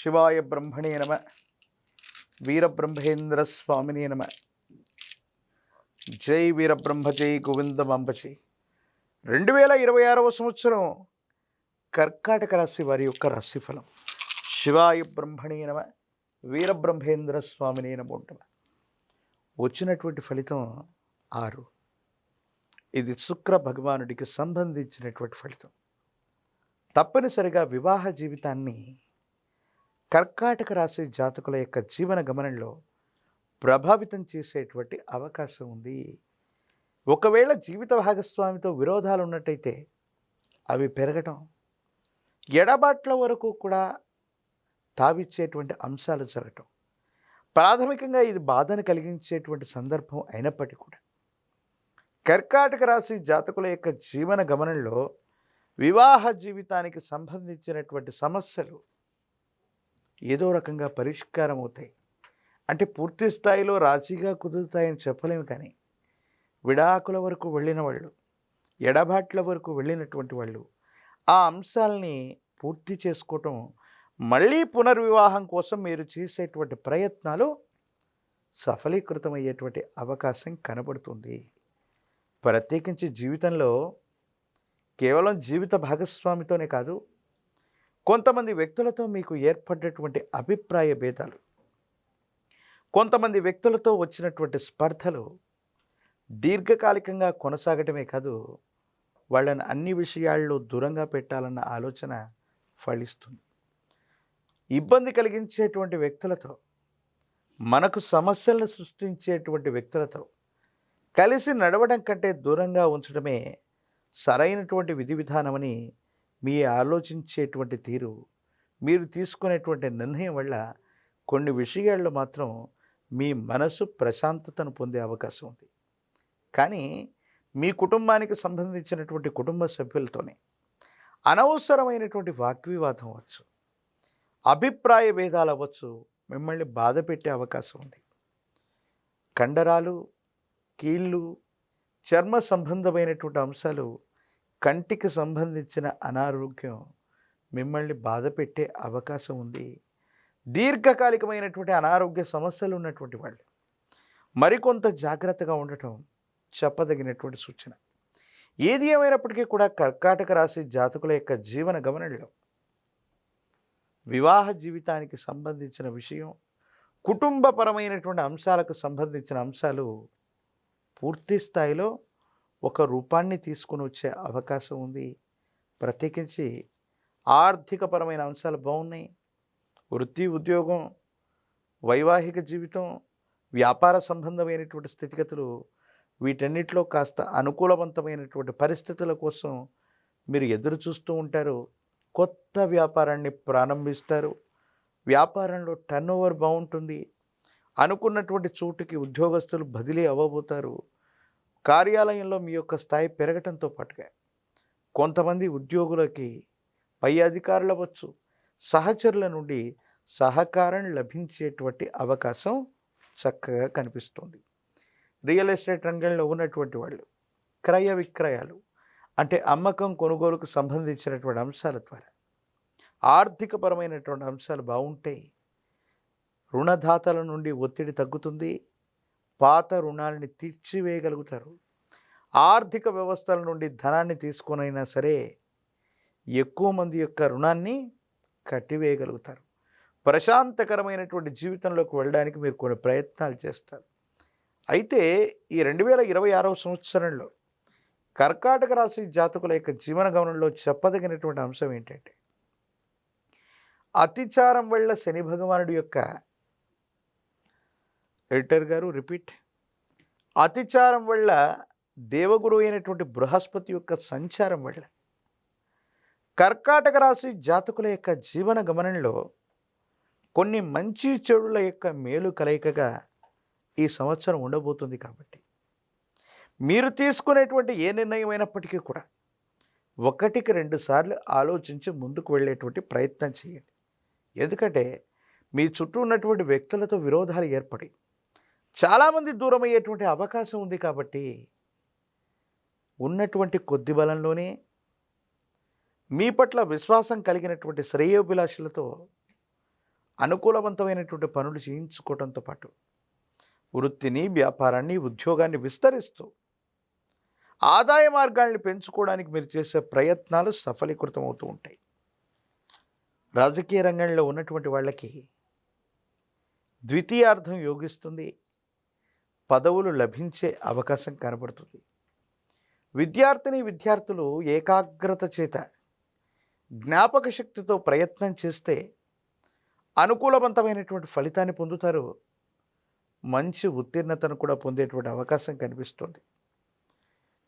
శివాయ బ్రహ్మణే నమ. వీరబ్రహ్మేంద్ర స్వామినే నమ. జై వీరబ్రహ్మ, జై గోవిందమాంబ జై. 2026వ సంవత్సరం కర్కాటక రాశి వారి యొక్క రాశిఫలం. శివాయ బ్రహ్మణే నమ. వీరబ్రహ్మేంద్ర స్వామినే నమో నమ. వచ్చినటువంటి ఫలితం 6. ఇది శుక్ర భగవానుడికి సంబంధించినటువంటి ఫలితం. తప్పనిసరిగా వివాహ జీవితాన్ని కర్కాటక రాశి జాతకుల యొక్క జీవన గమనంలో ప్రభావితం చేసేటువంటి అవకాశం ఉంది. ఒకవేళ జీవిత భాగస్వామితో విరోధాలు ఉన్నట్టయితే అవి పెరగటం, ఎడబాట్ల వరకు కూడా తావిచ్చేటువంటి అంశాలు జరగటం, ప్రాథమికంగా ఇది బాధను కలిగించేటువంటి సందర్భం అయినప్పటికీ కూడా కర్కాటక రాశి జాతకుల యొక్క జీవన గమనంలో వివాహ జీవితానికి సంబంధించినటువంటి సమస్యలు ఏదో రకంగా పరిష్కారం అవుతాయి. అంటే పూర్తి స్థాయిలో రాజీగా కుదురుతాయని చెప్పలేము, కానీ విడాకుల వరకు వెళ్ళిన వాళ్ళు, ఎడబాట్ల వరకు వెళ్ళినటువంటి వాళ్ళు ఆ అంశాలని పూర్తి చేసుకోవటం, మళ్ళీ పునర్వివాహం కోసం మీరు చేసేటువంటి ప్రయత్నాలు సఫలీకృతమయ్యేటువంటి అవకాశం కనబడుతుంది. ప్రత్యేకించి జీవితంలో కేవలం జీవిత భాగస్వామితోనే కాదు, కొంతమంది వ్యక్తులతో మీకు ఏర్పడినటువంటి అభిప్రాయ భేదాలు, కొంతమంది వ్యక్తులతో వచ్చినటువంటి స్పర్ధలు దీర్ఘకాలికంగా కొనసాగటమే కాదు, వాళ్ళని అన్ని విషయాల్లో దూరంగా పెట్టాలన్న ఆలోచన ఫలిస్తుంది. ఇబ్బంది కలిగించేటువంటి వ్యక్తులతో, మనకు సమస్యలను సృష్టించేటువంటి వ్యక్తులతో కలిసి నడవడం కంటే దూరంగా ఉంచడమే సరైనటువంటి విధి విధానమని మీ ఆలోచించేటువంటి తీరు, మీరు తీసుకునేటువంటి నిర్ణయం వల్ల కొన్ని విషయాల్లో మాత్రం మీ మనసు ప్రశాంతతను పొందే అవకాశం ఉంది. కానీ మీ కుటుంబానికి సంబంధించినటువంటి కుటుంబ సభ్యులతోనే అనవసరమైనటువంటి వాగ్వివాదం అవ్వచ్చు, అభిప్రాయ భేదాలు అవ్వచ్చు, మిమ్మల్ని బాధ పెట్టే అవకాశం ఉంది. కండరాలు, కీళ్ళు, చర్మ సంబంధమైనటువంటి అంశాలు, కంటికి సంబంధించిన అనారోగ్యం మిమ్మల్ని బాధ పెట్టే అవకాశం ఉంది. దీర్ఘకాలికమైనటువంటి అనారోగ్య సమస్యలు ఉన్నటువంటి వాళ్ళు మరికొంత జాగ్రత్తగా ఉండటం చెప్పదగినటువంటి సూచన. ఏది ఏమైనప్పటికీ కూడా కర్కాటక రాశి జాతకుల యొక్క జీవన గమనంలో వివాహ జీవితానికి సంబంధించిన విషయం, కుటుంబపరమైనటువంటి అంశాలకు సంబంధించిన అంశాలు పూర్తి స్థాయిలో ఒక రూపాన్ని తీసుకుని వచ్చే అవకాశం ఉంది. ప్రత్యేకించి ఆర్థికపరమైన అంశాలు బాగున్నాయి. వృత్తి, ఉద్యోగం, వైవాహిక జీవితం, వ్యాపార సంబంధమైనటువంటి స్థితిగతులు, వీటన్నిటిలో కాస్త అనుకూలవంతమైనటువంటి పరిస్థితుల కోసం మీరు ఎదురు చూస్తూ ఉంటారు. కొత్త వ్యాపారాన్ని ప్రారంభిస్తారు. వ్యాపారంలో టర్నోవర్ బాగుంటుంది. అనుకున్నటువంటి చోటుకి ఉద్యోగస్తులు బదిలీ అవ్వబోతారు. కార్యాలయంలో మీ యొక్క స్థాయి పెరగటంతో పాటుగా కొంతమంది ఉద్యోగులకి పై అధికారులు అవ్వచ్చు, సహచరుల నుండి సహకారం లభించేటువంటి అవకాశం చక్కగా కనిపిస్తుంది. రియల్ ఎస్టేట్ రంగంలో ఉన్నటువంటి వాళ్ళు క్రయ విక్రయాలు, అంటే అమ్మకం కొనుగోలుకు సంబంధించినటువంటి అంశాల ద్వారా ఆర్థికపరమైనటువంటి అంశాలు బాగుంటాయి. రుణదాతల నుండి ఒత్తిడి తగ్గుతుంది. పాత రుణాలని తీర్చివేయగలుగుతారు. ఆర్థిక వ్యవస్థల నుండి ధనాన్ని తీసుకొనైనా సరే ఎక్కువ మంది యొక్క రుణాన్ని కట్టివేయగలుగుతారు. ప్రశాంతకరమైనటువంటి జీవితంలోకి వెళ్ళడానికి మీరు కొన్ని ప్రయత్నాలు చేస్తారు. అయితే ఈ 2026వ సంవత్సరంలో కర్కాటక రాశి జాతకుల యొక్క జీవన గమనంలో చెప్పదగినటువంటి అంశం ఏంటంటే, అతిచారం వల్ల శని భగవానుడి యొక్క ఎడిటర్ గారు రిపీట్, అతిచారం వల్ల దేవగురు అయినటువంటి బృహస్పతి యొక్క సంచారం వల్ల కర్కాటక రాశి జాతకుల యొక్క జీవన గమనంలో కొన్ని మంచి చెడుల యొక్క మేలు కలయికగా ఈ సంవత్సరం ఉండబోతుంది. కాబట్టి మీరు తీసుకునేటువంటి ఏ నిర్ణయం అయినప్పటికీ కూడా 1-2 సార్లు ఆలోచించి ముందుకు వెళ్ళేటువంటి ప్రయత్నం చేయండి. ఎందుకంటే మీ చుట్టూ ఉన్నటువంటి వ్యక్తులతో విరోధాలు ఏర్పడి చాలామంది దూరం అయ్యేటువంటి అవకాశం ఉంది. కాబట్టి ఉన్నటువంటి కొద్ది బలంలోనే మీ పట్ల విశ్వాసం కలిగినటువంటి శ్రేయోభిలాషులతో అనుకూలవంతమైనటువంటి పనులు చేయించుకోవడంతో పాటు వృత్తిని, వ్యాపారాన్ని, ఉద్యోగాన్ని విస్తరిస్తూ ఆదాయ మార్గాల్ని పెంచుకోవడానికి మీరు చేసే ప్రయత్నాలు సఫలీకృతమవుతూ ఉంటాయి. రాజకీయ రంగంలో ఉన్నటువంటి వాళ్ళకి ద్వితీయార్థం యోగిస్తుంది. పదవులు లభించే అవకాశం కనబడుతుంది. విద్యార్థులు ఏకాగ్రత చేత జ్ఞాపక శక్తితో ప్రయత్నం చేస్తే అనుకూలవంతమైనటువంటి ఫలితాన్ని పొందుతారు. మంచి ఉత్తీర్ణతను కూడా పొందేటువంటి అవకాశం కనిపిస్తుంది.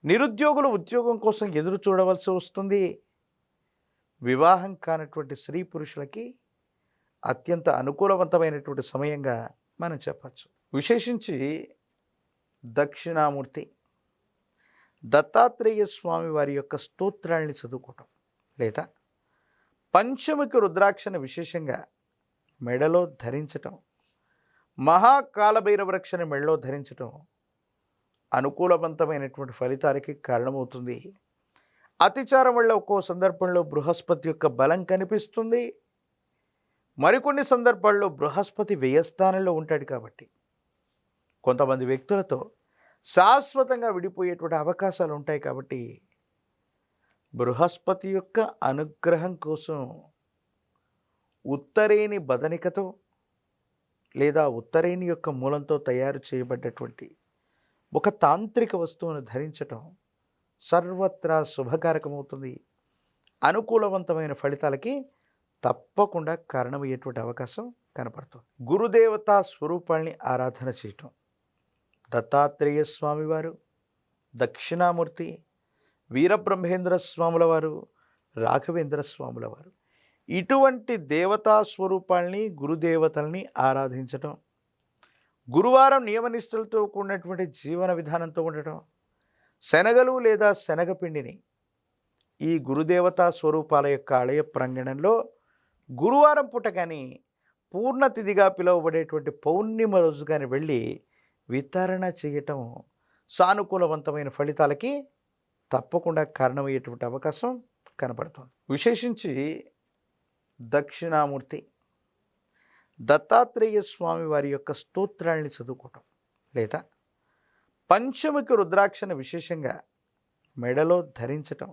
నిరుద్యోగులు ఉద్యోగం కోసం ఎదురు చూడవలసి వస్తుంది. వివాహం కానటువంటి స్త్రీ పురుషులకి అత్యంత అనుకూలవంతమైనటువంటి సమయంగా మనం చెప్పచ్చు. విశేషించి దక్షిణామూర్తి దత్తాత్రేయ స్వామి వారి యొక్క స్తోత్రాల్ని చదువుకోవటం లేదా పంచముఖి రుద్రాక్షను విశేషంగా మెడలో ధరించటం, మహాకాలభైరవ రక్షను మెడలో ధరించటం అనుకూలవంతమైనటువంటి ఫలితాలకి కారణమవుతుంది. అతిచారం వల్ల ఒక్కో సందర్భంలో బృహస్పతి యొక్క బలం కనిపిస్తుంది. మరికొన్ని సందర్భాల్లో బృహస్పతి వ్యయస్థానంలో ఉంటాడు కాబట్టి కొంతమంది వ్యక్తులతో శాశ్వతంగా విడిపోయేటువంటి అవకాశాలు ఉంటాయి. కాబట్టి బృహస్పతి యొక్క అనుగ్రహం కోసం ఉత్తరేణి బదనికతో లేదా ఉత్తరేణి యొక్క మూలంతో తయారు చేయబడ్డటువంటి ఒక తాంత్రిక వస్తువును ధరించటం సర్వత్రా శుభకారకమవుతుంది. అనుకూలవంతమైన ఫలితాలకి తప్పకుండా కారణమయ్యేటువంటి అవకాశం కనపడుతుంది. గురుదేవతా స్వరూపాల్ని ఆరాధన చేయటం, దత్తాత్రేయ స్వామివారు, దక్షిణామూర్తి, వీరబ్రహ్మేంద్ర స్వాముల వారు, రాఘవేంద్ర స్వాముల వారు ఇటువంటి దేవతా స్వరూపాల్ని, గురుదేవతల్ని ఆరాధించటం, గురువారం నియమనిష్టలతో కూడినటువంటి జీవన విధానంతో ఉండటం, శనగలు లేదా శనగపిండిని ఈ గురుదేవతా స్వరూపాల యొక్క ఆలయ ప్రాంగణంలో గురువారం పూట కానీ పూర్ణతిథిగా పిలువబడేటువంటి పౌర్ణిమ రోజు కానీ వెళ్ళి వితరణ చేయటం సానుకూలవంతమైన ఫలితాలకి తప్పకుండా కారణమయ్యేటువంటి అవకాశం కనపడుతుంది. విశేషించి దక్షిణామూర్తి దత్తాత్రేయ స్వామి వారి యొక్క స్తోత్రాల్ని చదువుకోవటం లేదా పంచముఖి రుద్రాక్షను విశేషంగా మెడలో ధరించటం,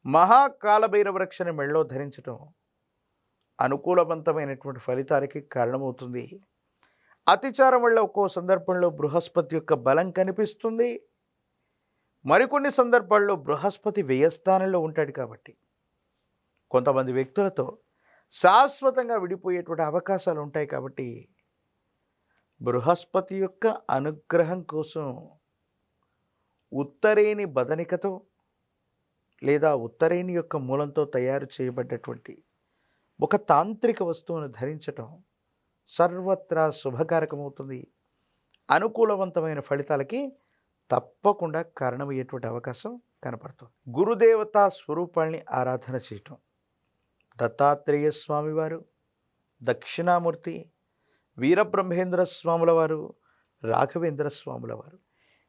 మహాకాలభైరవ రక్షను మెడలో ధరించటం అనుకూలవంతమైనటువంటి ఫలితాలకి కారణమవుతుంది. అతిచారం వల్ల ఒక్కో సందర్భంలో బృహస్పతి యొక్క బలం కనిపిస్తుంది. మరికొన్ని సందర్భాల్లో బృహస్పతి వ్యయస్థానంలో ఉంటాడు కాబట్టి కొంతమంది వ్యక్తులతో శాశ్వతంగా విడిపోయేటువంటి అవకాశాలు ఉంటాయి. కాబట్టి బృహస్పతి యొక్క అనుగ్రహం కోసం ఉత్తరేణి బదనికతో లేదా ఉత్తరేణి యొక్క మూలంతో తయారు చేయబడ్డటువంటి ఒక తాంత్రిక వస్తువును ధరించటం సర్వత్రా శుభకారకమవుతుంది. అనుకూలవంతమైన ఫలితాలకి తప్పకుండా కారణమయ్యేటువంటి అవకాశం కనపడుతుంది. గురుదేవతా స్వరూపాల్ని ఆరాధన చేయటం, దత్తాత్రేయ స్వామివారు, దక్షిణామూర్తి, వీరబ్రహ్మేంద్ర స్వాముల వారు, రాఘవేంద్ర స్వాముల వారు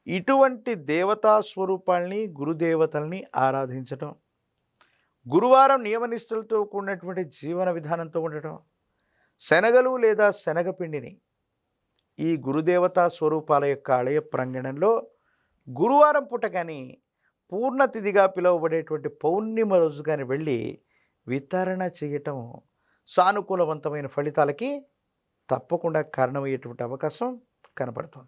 ఇటువంటి దేవతా స్వరూపాల్ని, గురుదేవతల్ని ఆరాధించటం, గురువారం నియమనిష్టలతో కూడినటువంటి జీవన విధానంతో ఉండటం, శనగలు లేదా శనగపిండిని ఈ గురుదేవతా స్వరూపాల యొక్క ఆలయ ప్రాంగణంలో గురువారం పూట కానీ పూర్ణతిథిగా పిలువబడేటువంటి పౌర్ణిమ రోజు కానీ వెళ్ళి వితరణ చేయటం సానుకూలవంతమైన ఫలితాలకి తప్పకుండా కారణమయ్యేటువంటి అవకాశం కనపడుతుంది.